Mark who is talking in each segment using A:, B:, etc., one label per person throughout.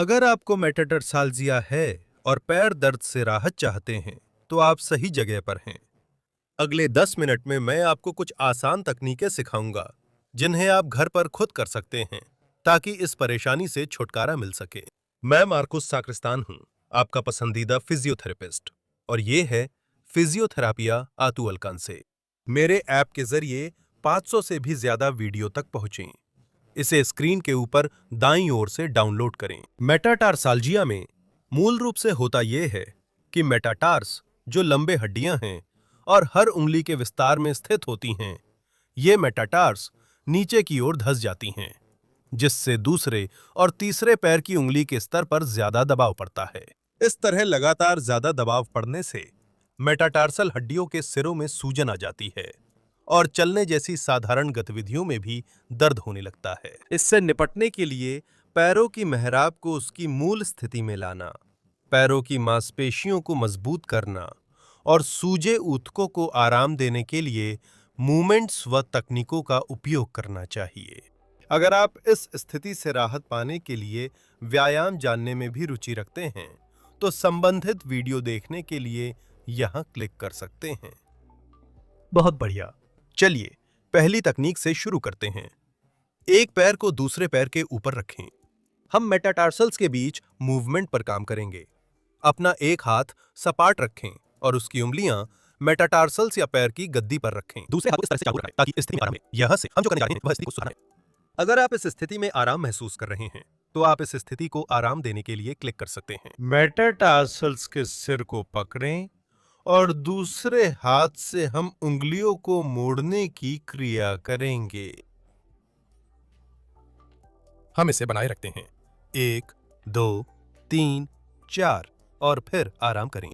A: अगर आपको मेटाटार्साल्जिया है और पैर दर्द से राहत चाहते हैं, तो आप सही जगह पर हैं। अगले 10 मिनट में मैं आपको कुछ आसान तकनीकें सिखाऊंगा, जिन्हें आप घर पर खुद कर सकते हैं, ताकि इस परेशानी से छुटकारा मिल सके। मैं मार्कुस साक्रिस्तान हूं, आपका पसंदीदा फिजियोथेरेपिस्ट, और ये है फिजियोथेरापिया आतू अलकान से। मेरे ऐप के जरिए 500 से भी ज्यादा वीडियो तक पहुंचे। इसे स्क्रीन के ऊपर दाईं ओर से डाउनलोड करें। मेटाटार्साल्जिया में मूल रूप से होता यह है कि मेटाटार्स, जो लंबे हड्डियां हैं और हर उंगली के विस्तार में स्थित होती हैं, ये मेटाटार्स नीचे की ओर धंस जाती हैं, जिससे दूसरे और तीसरे पैर की उंगली के स्तर पर ज्यादा दबाव पड़ता है। इस तरह लगातार ज्यादा दबाव पड़ने से मेटाटार्सल हड्डियों के सिरों में सूजन आ जाती है और चलने जैसी साधारण गतिविधियों में भी दर्द होने लगता है। इससे निपटने के लिए पैरों की मेहराब को उसकी मूल स्थिति में लाना, पैरों की मांसपेशियों को मजबूत करना और सूजे ऊतकों को आराम देने के लिए मूवमेंट्स व तकनीकों का उपयोग करना चाहिए। अगर आप इस स्थिति से राहत पाने के लिए व्यायाम जानने में भी रुचि रखते हैं, तो संबंधित वीडियो देखने के लिए यहां क्लिक कर सकते हैं। बहुत बढ़िया। चलिए पहली तकनीक से शुरू करते हैं। एक पैर को दूसरे पैर के ऊपर रखें। हम मेटाटार्सल्स के बीच मूवमेंट पर काम करेंगे। अपना एक हाथ सपाट रखें और उसकी उंगलियां मेटाटार्सल्स या पैर की गद्दी पर रखें। दूसरे हाथ को इस तरह से चालू रखें ताकि स्थिति में आराम मिले। यहां से हम जो करने जा रहे हैं वह स्थिति को सुधारना है। अगर आप इस स्थिति में आराम महसूस कर रहे हैं, तो आप इस स्थिति को आराम देने के लिए क्लिक कर सकते हैं। मेटाटार्सल्स के सिर को पकड़ें और दूसरे हाथ से हम उंगलियों को मोड़ने की क्रिया करेंगे। हम इसे बनाए रखते हैं। 1, 2, 3, 4 और फिर आराम करें।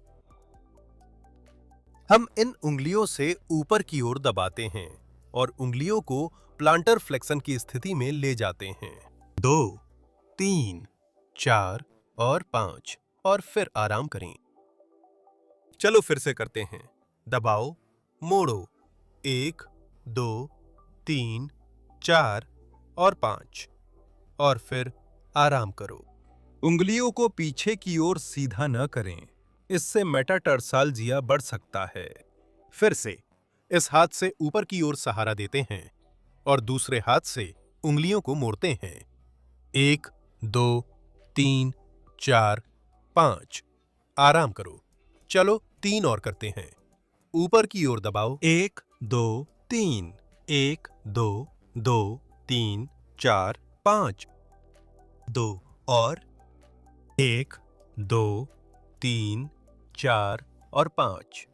A: हम इन उंगलियों से ऊपर की ओर दबाते हैं और उंगलियों को प्लांटर फ्लेक्शन की स्थिति में ले जाते हैं। 2, 3, 4 और 5 और फिर आराम करें। चलो फिर से करते हैं। दबाओ, मोड़ो। 1, 2, 3, 4 और 5 और फिर आराम करो। उंगलियों को पीछे की ओर सीधा न करें, इससे मेटाटार्साल्जिया बढ़ सकता है। फिर से इस हाथ से ऊपर की ओर सहारा देते हैं और दूसरे हाथ से उंगलियों को मोड़ते हैं। 1, 2, 3, 4, 5 आराम करो। चलो 3 और करते हैं। ऊपर की ओर दबाओ। 1, 2, 3, 1, 2, 2, 3, 4, 5। 2 और 1, 2, 3, 4 और 5।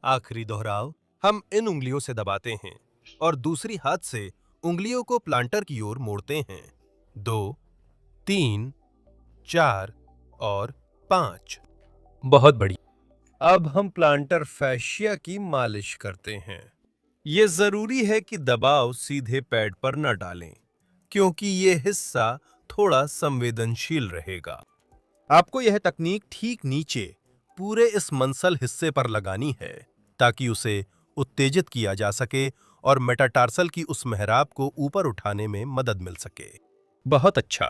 A: आखिरी दोहराव। हम इन उंगलियों से दबाते हैं और दूसरी हाथ से उंगलियों को प्लांटर की ओर मोड़ते हैं। 2, 3, 4 और 5। बहुत बढ़िया। अब हम प्लांटर फैशिया की मालिश करते हैं। यह जरूरी है कि दबाव सीधे पैड पर न डालें, क्योंकि यह हिस्सा थोड़ा संवेदनशील रहेगा। आपको यह तकनीक ठीक नीचे पूरे इस मंसल हिस्से पर लगानी है, ताकि उसे उत्तेजित किया जा सके और मेटाटार्सल की उस मेहराब को ऊपर उठाने में मदद मिल सके। बहुत अच्छा।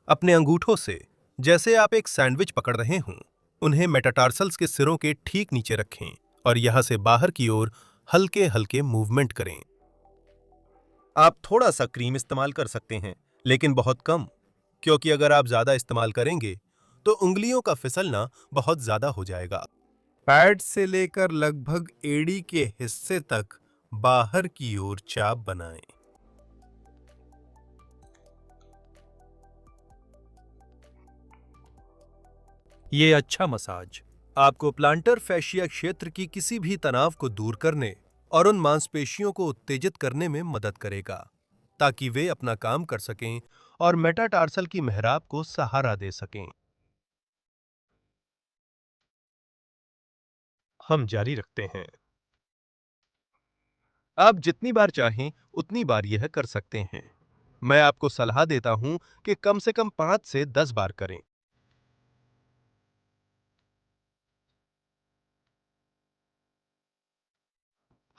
A: अपने अंगूठों से, जैसे आप एक सैंडविच पकड़ रहे हों, उन्हें मेटाटार्सल्स के सिरों के ठीक नीचे रखें और यहां से बाहर की ओर हल्के हल्के मूवमेंट करें। आप थोड़ा सा क्रीम इस्तेमाल कर सकते हैं, लेकिन बहुत कम, क्योंकि अगर आप ज्यादा इस्तेमाल करेंगे तो उंगलियों का फिसलना बहुत ज्यादा हो जाएगा। पैड से लेकर लगभग एड़ी के हिस्से तक बाहर की ओर चाप बनाएं। ये अच्छा मसाज आपको प्लांटर फैशिया क्षेत्र की किसी भी तनाव को दूर करने और उन मांसपेशियों को उत्तेजित करने में मदद करेगा, ताकि वे अपना काम कर सकें और मेटाटार्सल की मेहराब को सहारा दे सकें। हम जारी रखते हैं। आप जितनी बार चाहें उतनी बार यह कर सकते हैं। मैं आपको सलाह देता हूं कि कम से कम 5 से 10 बार करें।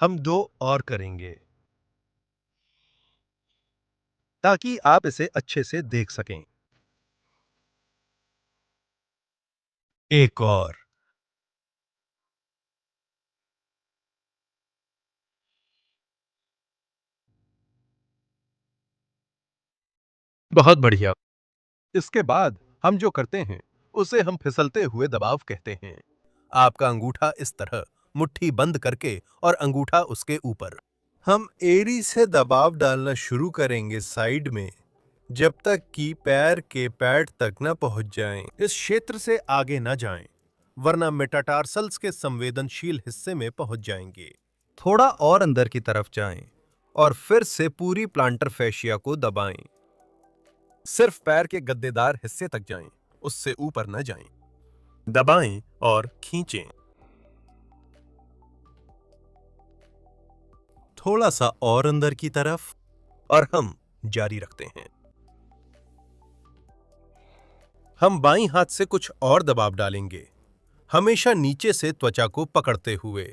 A: हम 2 और करेंगे, ताकि आप इसे अच्छे से देख सकें। एक और। बहुत बढ़िया। इसके बाद हम जो करते हैं उसे हम फिसलते हुए दबाव कहते हैं। आपका अंगूठा इस तरह मुट्ठी बंद करके और अंगूठा उसके ऊपर। हम एड़ी से दबाव डालना शुरू करेंगे साइड में, जब तक कि पैर के पैड तक न पहुंच जाएं। इस क्षेत्र से आगे न जाएं, वरना मेटाटार्सल्स के संवेदनशील हिस्से में पहुंच जाएंगे। थोड़ा और अंदर की तरफ जाएं और फिर से पूरी प्लांटर फैशिया को दबाएं। सिर्फ पैर के गद्देदार हिस्से तक जाएं, उससे ऊपर न जाएं। दबाएं और खींचें। थोड़ा सा और अंदर की तरफ और हम जारी रखते हैं। हम बाईं हाथ से कुछ और दबाव डालेंगे, हमेशा नीचे से त्वचा को पकड़ते हुए।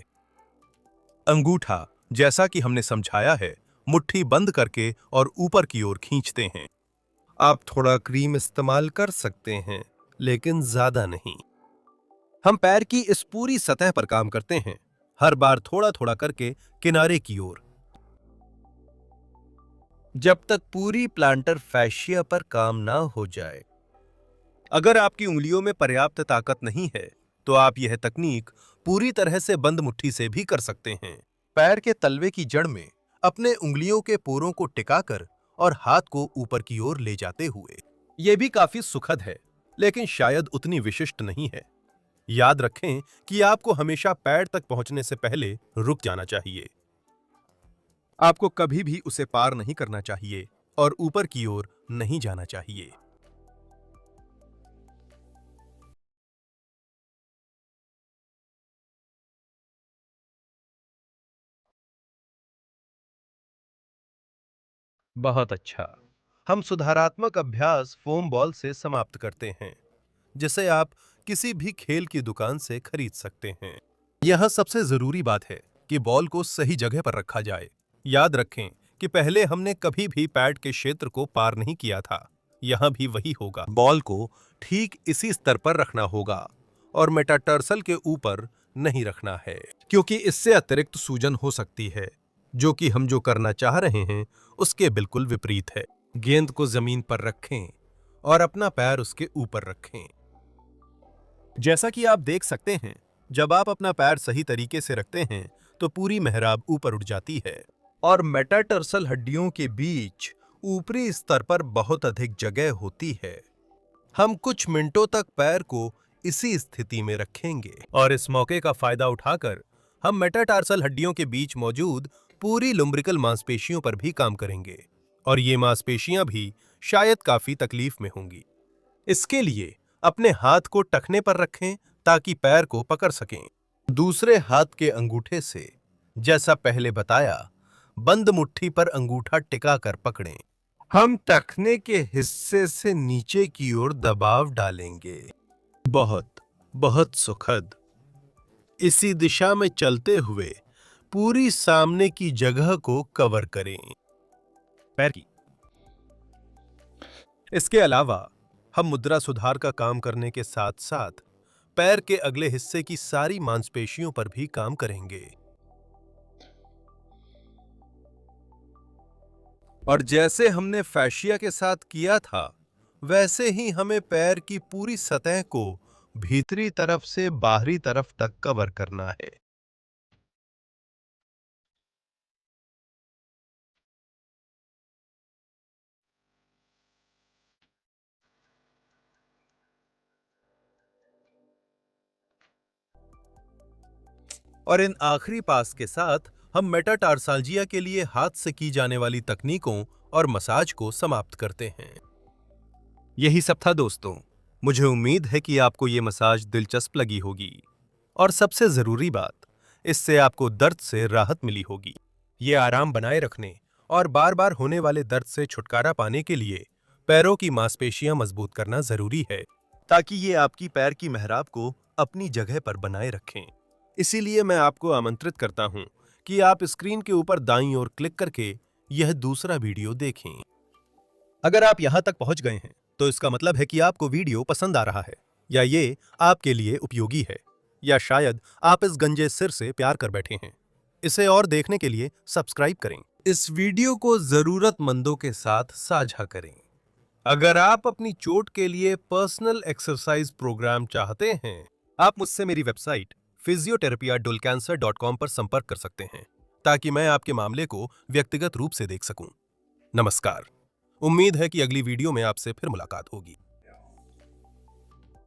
A: अंगूठा, जैसा कि हमने समझाया है, मुट्ठी बंद करके और ऊपर की ओर खींचते हैं। आप थोड़ा क्रीम इस्तेमाल कर सकते हैं, लेकिन ज्यादा नहीं। हम पैर की इस पूरी सतह पर काम करते हैं, हर बार थोड़ा थोड़ा करके किनारे की ओर, जब तक पूरी प्लांटर फैशिया पर काम ना हो जाए। अगर आपकी उंगलियों में पर्याप्त ताकत नहीं है, तो आप यह तकनीक पूरी तरह से बंद मुट्ठी से भी कर सकते हैं। पैर के तलवे की जड़ में अपने उंगलियों के पोरों को टिकाकर और हाथ को ऊपर की ओर ले जाते हुए। यह भी काफी सुखद है, लेकिन शायद उतनी विशिष्ट नहीं है। याद रखें कि आपको हमेशा पैर तक पहुंचने से पहले रुक जाना चाहिए। आपको कभी भी उसे पार नहीं करना चाहिए और ऊपर की ओर नहीं जाना चाहिए। बहुत अच्छा। हम सुधारात्मक अभ्यास फोम बॉल से समाप्त करते हैं, जिसे आप किसी भी खेल की दुकान से खरीद सकते हैं। यह सबसे जरूरी बात है कि बॉल को सही जगह पर रखा जाए। याद रखें कि पहले हमने कभी भी पैड के क्षेत्र को पार नहीं किया था। यहां भी वही होगा। बॉल को ठीक इसी स्तर पर रखना होगा और मेटाटार्सल के ऊपर नहीं रखना है, क्योंकि इससे अतिरिक्त सूजन हो सकती है, जो कि हम जो करना चाह रहे हैं उसके बिल्कुल विपरीत है। गेंद को जमीन पर रखें और अपना पैर उसके ऊपर रखें। जैसा कि आप देख सकते हैं, जब आप अपना पैर सही तरीके से रखते हैं तो पूरी मेहराब ऊपर उठ जाती है और मेटाटार्सल हड्डियों के बीच ऊपरी स्तर पर बहुत अधिक जगह होती है। हम कुछ मिनटों तक पैर को इसी स्थिति में रखेंगे और इस मौके का फायदा उठाकर हम मेटाटार्सल हड्डियों के बीच मौजूद पूरी लुम्ब्रिकल मांसपेशियों पर भी काम करेंगे, और ये मांसपेशियां भी शायद काफी तकलीफ में होंगी। इसके लिए अपने हाथ को टखने पर रखें ताकि पैर को पकड़ सकें। दूसरे हाथ के अंगूठे से, जैसा पहले बताया, बंद मुट्ठी पर अंगूठा टिकाकर पकड़ें। हम टखने के हिस्से से नीचे की ओर दबाव डालेंगे। बहुत बहुत सुखद। इसी दिशा में चलते हुए पूरी सामने की जगह को कवर करें। पैर की। इसके अलावा हम मुद्रा सुधार का काम करने के साथ साथ पैर के अगले हिस्से की सारी मांसपेशियों पर भी काम करेंगे। और जैसे हमने फैशिया के साथ किया था, वैसे ही हमें पैर की पूरी सतह को भीतरी तरफ से बाहरी तरफ तक कवर करना है। और इन आखिरी पास के साथ हम मेटाटार्साल्जिया के लिए हाथ से की जाने वाली तकनीकों और मसाज को समाप्त करते हैं। यही सब था दोस्तों। मुझे उम्मीद है कि आपको ये मसाज दिलचस्प लगी होगी और सबसे जरूरी बात, इससे आपको दर्द से राहत मिली होगी। ये आराम बनाए रखने और बार बार होने वाले दर्द से छुटकारा पाने के लिए पैरों की मांसपेशियां मजबूत करना जरूरी है, ताकि ये आपकी पैर की मेहराब को अपनी जगह पर बनाए रखें। इसीलिए मैं आपको आमंत्रित करता हूं कि आप स्क्रीन के ऊपर दाईं ओर क्लिक करके यह दूसरा वीडियो देखें। अगर आप यहां तक पहुंच गए हैं, तो इसका मतलब है कि आपको वीडियो पसंद आ रहा है। या ये आपके लिए उपयोगी है, या शायद आप इस गंजे सिर से प्यार कर बैठे हैं। इसे और देखने के लिए सब्सक्राइब करें। इस वीडियो को जरूरतमंदों के साथ साझा करें। अगर आप अपनी चोट के लिए पर्सनल एक्सरसाइज प्रोग्राम चाहते हैं, आप मुझसे मेरी वेबसाइट physiotherapy@dulcancer.com पर संपर्क कर सकते हैं, ताकि मैं आपके मामले को व्यक्तिगत रूप से देख सकूं। नमस्कार। उम्मीद है कि अगली वीडियो में आपसे फिर मुलाकात होगी।